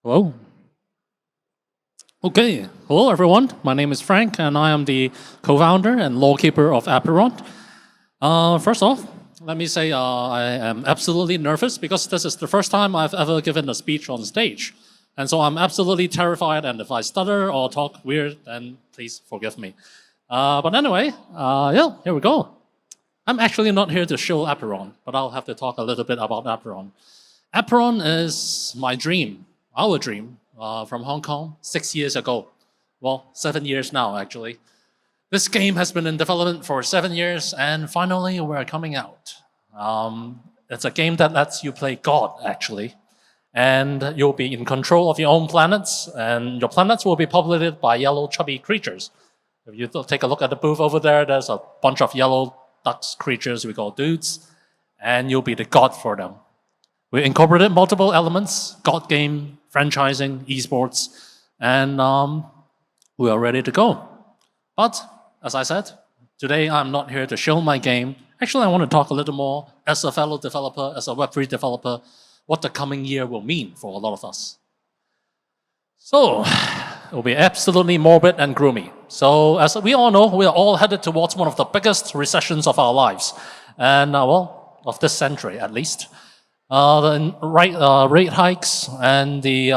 Hello. Okay. Hello, everyone. My name is Frank, and I am the co-founder and law-keeper of Apeiron. First off, let me say I am absolutely nervous because this is the first time I've ever given a speech on stage. And so I'm absolutely terrified, and if I stutter or talk weird, then please forgive me. But anyway, yeah, here we go. I'm actually not here to show Apeiron, but I'll have to talk a little bit about Apeiron. Apeiron is my dream, our dream, from Hong Kong 6 years ago. Well, 7 years now, actually. This game has been in development for 7 years, and finally we're coming out. It's a game that lets you play God, actually. And you'll be in control of your own planets, and your planets will be populated by yellow chubby creatures. If you take a look at the booth over there, there's a bunch of yellow ducks creatures we call dudes, and you'll be the god for them. We incorporated multiple elements, god game, franchising, esports, and we are ready to go. But, as I said, today I'm not here to show my game. Actually, I want to talk a little more as a fellow developer, as a Web3 developer, what the coming year will mean for a lot of us. So, it will be absolutely morbid and gloomy. So, as we all know, we are all headed towards one of the biggest recessions of our lives, and well, of this century at least. The rate hikes and the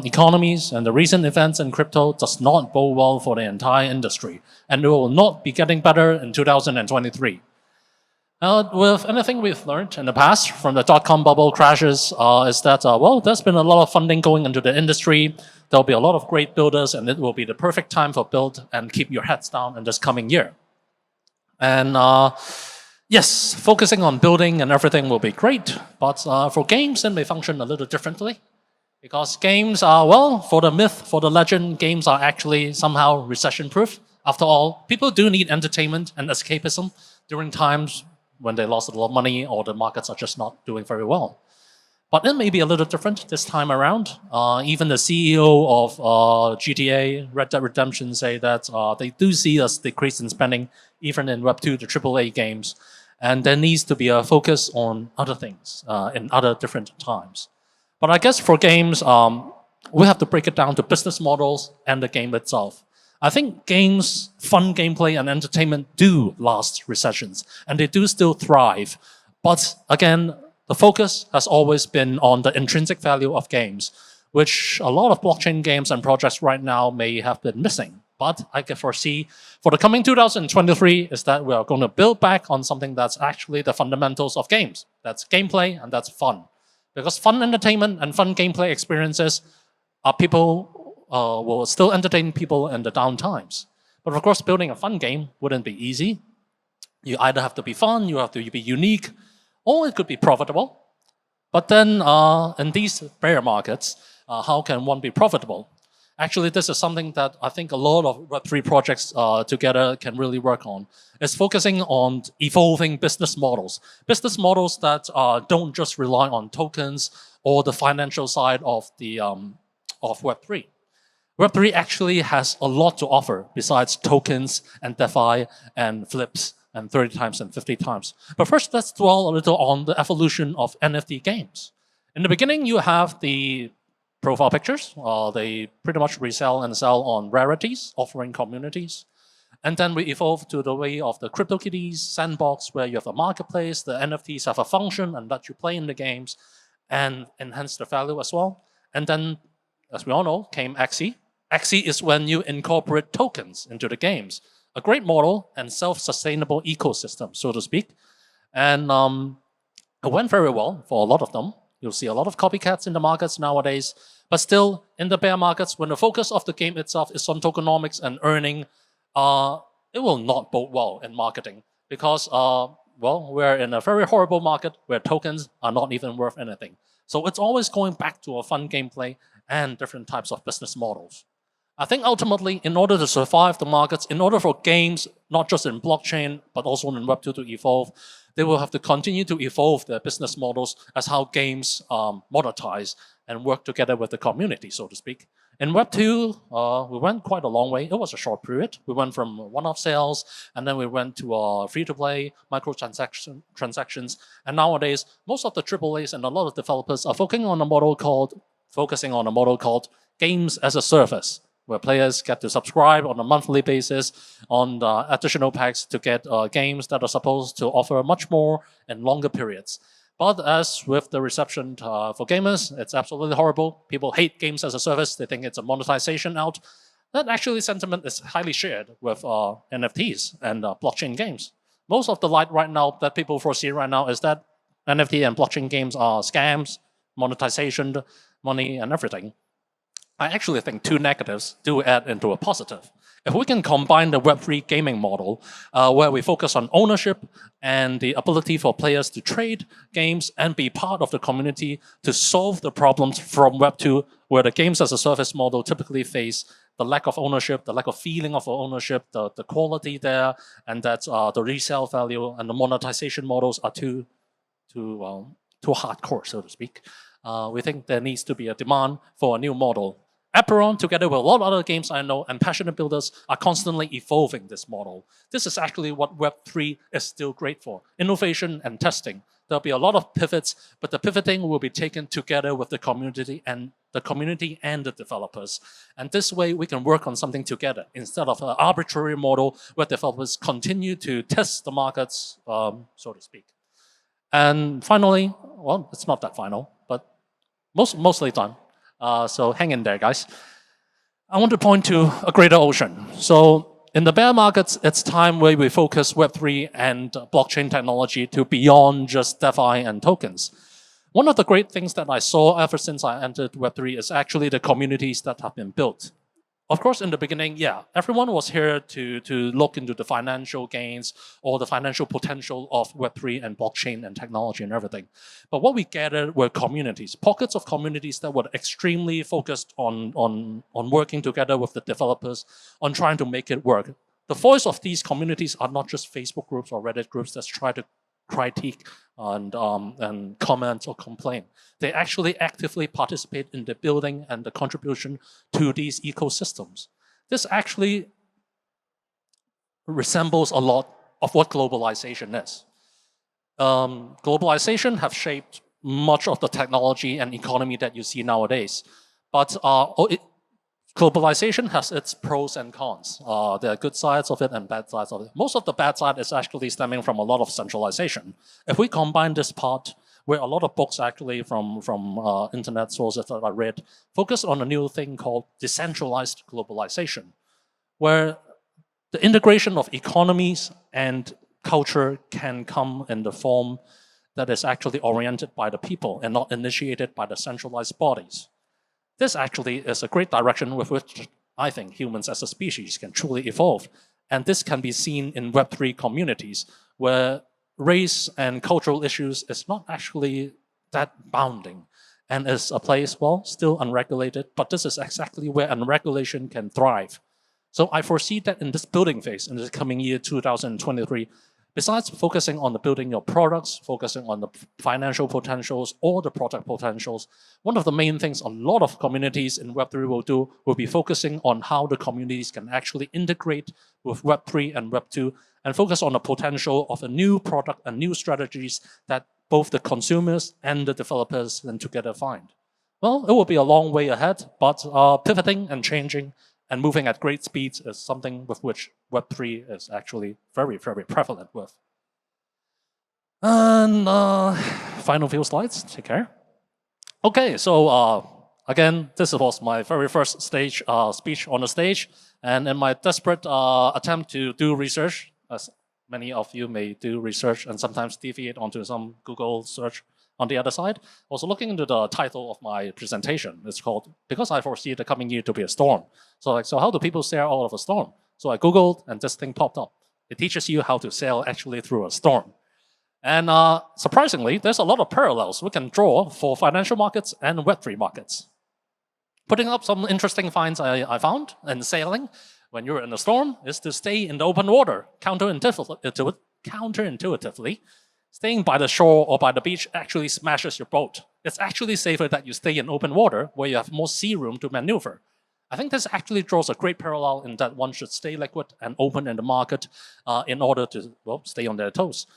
economies and the recent events in crypto does not bode well for the entire industry, and it will not be getting better in 2023. With anything we've learned in the past from the dot-com bubble crashes is that, well, there's been a lot of funding going into the industry. There'll be a lot of great builders, and it will be the perfect time for build and keep your heads down in this coming year. And yes, focusing on building and everything will be great, but for games, it may function a little differently. Because games are, well, for the myth, for the legend, games are actually somehow recession-proof. After all, people do need entertainment and escapism during times when they lost a lot of money or the markets are just not doing very well. But it may be a little different this time around. Even the CEO of GTA, Red Dead Redemption, say that they do see a decrease in spending even in Web2, the AAA games. And there needs to be a focus on other things in other different times. But I guess for games, we have to break it down to business models and the game itself. I think games, fun gameplay, and entertainment do last recessions, and they do still thrive. But again, the focus has always been on the intrinsic value of games, which a lot of blockchain games and projects right now may have been missing. But I can foresee for the coming 2023 is that we are going to build back on something that's actually the fundamentals of games. That's gameplay and that's fun. Because fun entertainment and fun gameplay experiences are will still entertain people in the down times. But of course, building a fun game wouldn't be easy. You either have to be fun, you have to be unique, or it could be profitable. But then in these bear markets, how can one be profitable? Actually, this is something that I think a lot of Web3 projects together can really work on. It's focusing on evolving business models that don't just rely on tokens or the financial side of the of Web3. Web3 actually has a lot to offer besides tokens and DeFi and flips and 30 times and 50 times. But first, let's dwell a little on the evolution of NFT games. In the beginning, you have the profile pictures. They pretty much resell and sell on rarities, offering communities. And then we evolve to the way of the CryptoKitties sandbox, where you have a marketplace, the NFTs have a function and let you play in the games and enhance the value as well. And then, as we all know, came Axie. Axie is when you incorporate tokens into the games. A great model and self-sustainable ecosystem, so to speak. And it went very well for a lot of them. You'll see a lot of copycats in the markets nowadays. But still, in the bear markets, when the focus of the game itself is on tokenomics and earning, it will not bode well in marketing. Because, well, we're in a very horrible market where tokens are not even worth anything. So it's always going back to a fun gameplay and different types of business models. I think ultimately, in order to survive the markets, in order for games, not just in blockchain, but also in Web2 to evolve, they will have to continue to evolve their business models as how games monetize and work together with the community, so to speak. In Web2, we went quite a long way. It was a short period. We went from one-off sales, and then we went to free-to-play, transactions. And nowadays, most of the AAAs and a lot of developers are focusing on a model called focusing on a model called games as a service, where players get to subscribe on a monthly basis on the additional packs to get games that are supposed to offer much more in longer periods. But as with the reception for gamers, it's absolutely horrible. People hate games as a service. They think it's a monetization out. That actually sentiment is highly shared with NFTs and blockchain games. Most of the light right now that people foresee right now is that NFT and blockchain games are scams, monetization, money, and everything. I actually think two negatives do add into a positive. If we can combine the Web3 gaming model, where we focus on ownership and the ability for players to trade games and be part of the community to solve the problems from Web2, where the games as a service model typically face the lack of ownership, the lack of feeling of ownership, the quality there, and that the resale value and the monetization models are too hardcore, so to speak. We think there needs to be a demand for a new model. Apeiron, together with a lot of other games I know and passionate builders, are constantly evolving this model. This is actually what Web3 is still great for, innovation and testing. There'll be a lot of pivots, but the pivoting will be taken together with the community and the developers. And this way we can work on something together instead of an arbitrary model where developers continue to test the markets, so to speak. And finally, well, it's not that final, but mostly done. So hang in there, guys. I want to point to a greater ocean. So in the bear markets, it's time where we focus Web3 and blockchain technology to beyond just DeFi and tokens. One of the great things that I saw ever since I entered Web3 is actually the communities that have been built. Of course, in the beginning, yeah, everyone was here to look into the financial gains or the financial potential of Web3 and blockchain and technology and everything. But what we gathered were communities, pockets of communities that were extremely focused on working together with the developers, on trying to make it work. The voice of these communities are not just Facebook groups or Reddit groups that try to critique and comment or complain. They actually actively participate in the building and the contribution to these ecosystems. This actually resembles a lot of what globalization is. Globalization has shaped much of the technology and economy that you see nowadays. But globalization has its pros and cons. There are good sides of it and bad sides of it. Most of the bad side is actually stemming from a lot of centralization. If we combine this part, where a lot of books actually from internet sources that I read focus on a new thing called decentralized globalization, where the integration of economies and culture can come in the form that is actually oriented by the people and not initiated by the centralized bodies. This actually is a great direction with which I think humans as a species can truly evolve. And this can be seen in Web3 communities, where race and cultural issues is not actually that bounding and is a place, well, still unregulated, but this is exactly where unregulation can thrive. So I foresee that in this building phase, in this coming year, 2023, besides focusing on the building your products, focusing on the financial potentials or the product potentials, one of the main things a lot of communities in Web3 will do will be focusing on how the communities can actually integrate with Web3 and Web2 and focus on the potential of a new product and new strategies that both the consumers and the developers can together find. Well, it will be a long way ahead, but pivoting and changing and moving at great speeds is something with which Web3 is actually very, very prevalent with. And final few slides, take care. Okay, so again, this was my very first speech on the stage. And in my desperate attempt to do research, as many of you may do research and sometimes deviate onto some Google search on the other side, also looking into the title of my presentation. It's called, because I foresee the coming year to be a storm. So how do people sail out of a storm? So I Googled and this thing popped up. It teaches you how to sail actually through a storm. And surprisingly, there's a lot of parallels we can draw for financial markets and Web3 markets. Putting up some interesting finds I found in sailing when you're in a storm is to stay in the open water. Counterintuitively, staying by the shore or by the beach actually smashes your boat. It's actually safer that you stay in open water where you have more sea room to maneuver. I think this actually draws a great parallel in that one should stay liquid and open in the market in order to, well, stay on their toes.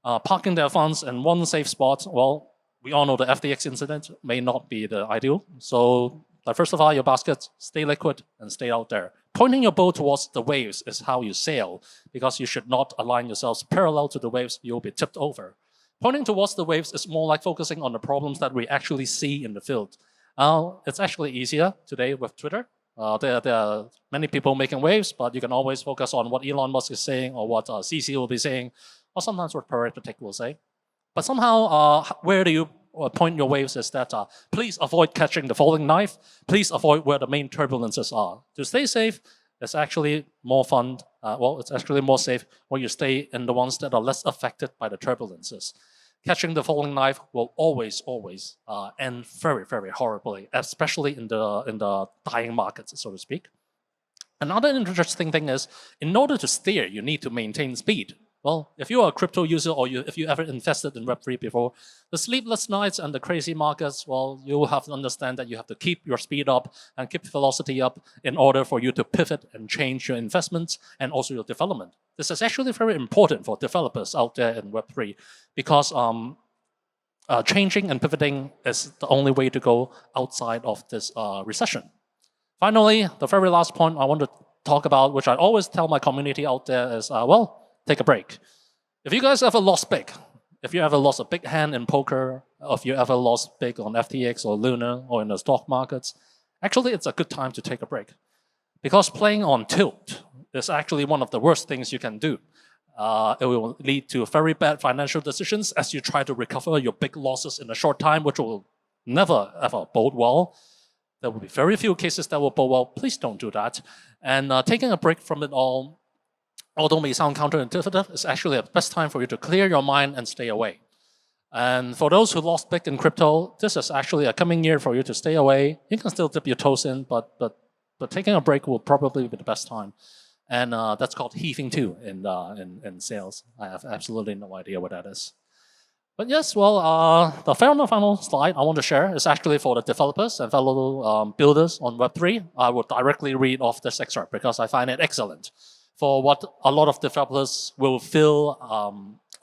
Parking their funds in one safe spot, well, we all know the FTX incident may not be the ideal. So diversify your baskets, stay liquid, and stay out there. Pointing your boat towards the waves is how you sail, because you should not align yourselves parallel to the waves, you'll be tipped over. Pointing towards the waves is more like focusing on the problems that we actually see in the field. It's actually easier today with Twitter. There are many people making waves, but you can always focus on what Elon Musk is saying or what CC will be saying, or sometimes what Pareto Tech will say. But somehow, where do you point your waves is that please avoid catching the falling knife. Please avoid where the main turbulences are. To stay safe, it's actually more fun. It's actually more safe when you stay in the ones that are less affected by the turbulences. Catching the falling knife will always end very, very horribly, especially in the dying markets, so to speak. Another interesting thing is, in order to steer, you need to maintain speed. Well, if you are a crypto user or if you ever invested in Web3 before, the sleepless nights and the crazy markets, well, you will have to understand that you have to keep your speed up and keep velocity up in order for you to pivot and change your investments and also your development. This is actually very important for developers out there in Web3 because changing and pivoting is the only way to go outside of this recession. Finally, the very last point I want to talk about, which I always tell my community out there is, take a break. If you guys ever lost big, if you ever lost a big hand in poker, or if you ever lost big on FTX or Luna or in the stock markets, actually it's a good time to take a break. Because playing on tilt is actually one of the worst things you can do. It will lead to very bad financial decisions as you try to recover your big losses in a short time, which will never ever bode well. There will be very few cases that will bode well. Please don't do that. And taking a break from it all, although may sound counterintuitive, it's actually the best time for you to clear your mind and stay away. And for those who lost big in crypto, this is actually a coming year for you to stay away. You can still dip your toes in, but taking a break will probably be the best time. And that's called heaving too in sales. I have absolutely no idea what that is. But yes, well, the final slide I want to share is actually for the developers and fellow builders on Web3. I will directly read off this excerpt because I find it excellent for what a lot of developers will feel,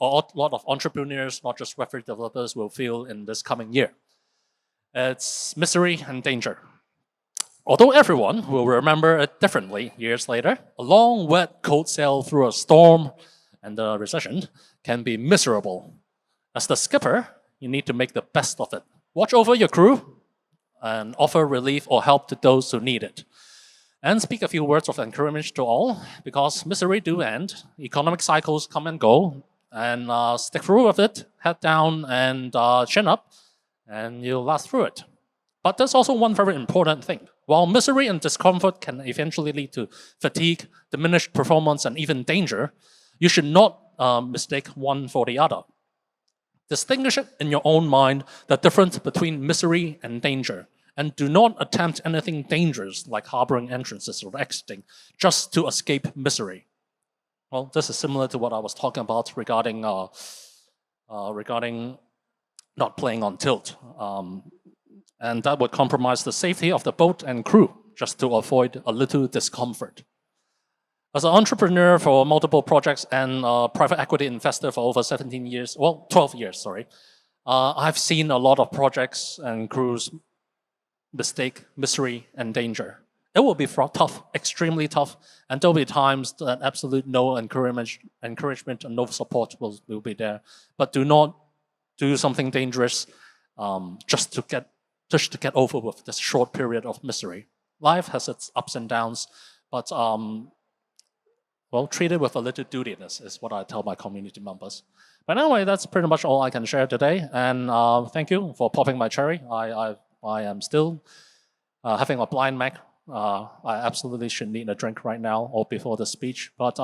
or a lot of entrepreneurs, not just Web3 developers, will feel in this coming year. It's misery and danger. Although everyone will remember it differently years later, a long, wet cold sail through a storm and the recession can be miserable. As the skipper, you need to make the best of it. Watch over your crew and offer relief or help to those who need it. And speak a few words of encouragement to all, because misery do end, economic cycles come and go, and stick through with it, head down and chin up, and you'll last through it. But there's also one very important thing. While misery and discomfort can eventually lead to fatigue, diminished performance, and even danger, you should not mistake one for the other. Distinguish it in your own mind, the difference between misery and danger. And do not attempt anything dangerous like harboring entrances or exiting just to escape misery. Well, this is similar to what I was talking about regarding not playing on tilt. And that would compromise the safety of the boat and crew just to avoid a little discomfort. As an entrepreneur for multiple projects and private equity investor for over 12 years, sorry, I've seen a lot of projects and crews mistake misery and danger. It will be tough, extremely tough, and there'll be times that absolute no encouragement and no support will be there. But do not do something dangerous just to get over with this short period of misery. Life has its ups and downs, but treat it with a little dutiness is what I tell my community members. But anyway, that's pretty much all I can share today. And thank you for popping my cherry. I am still having a blind Mac. I absolutely should need a drink right now or before the speech. But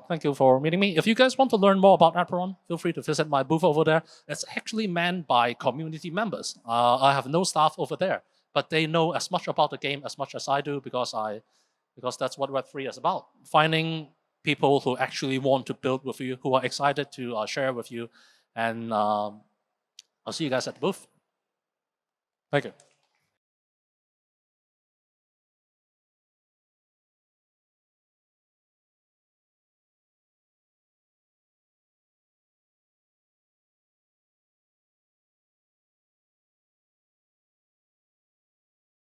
thank you for meeting me. If you guys want to learn more about Apeiron, feel free to visit my booth over there. It's actually manned by community members. I have no staff over there, but they know as much about the game as much as I do because that's what Web3 is about. Finding people who actually want to build with you, who are excited to share with you. And I'll see you guys at the booth. Thank you.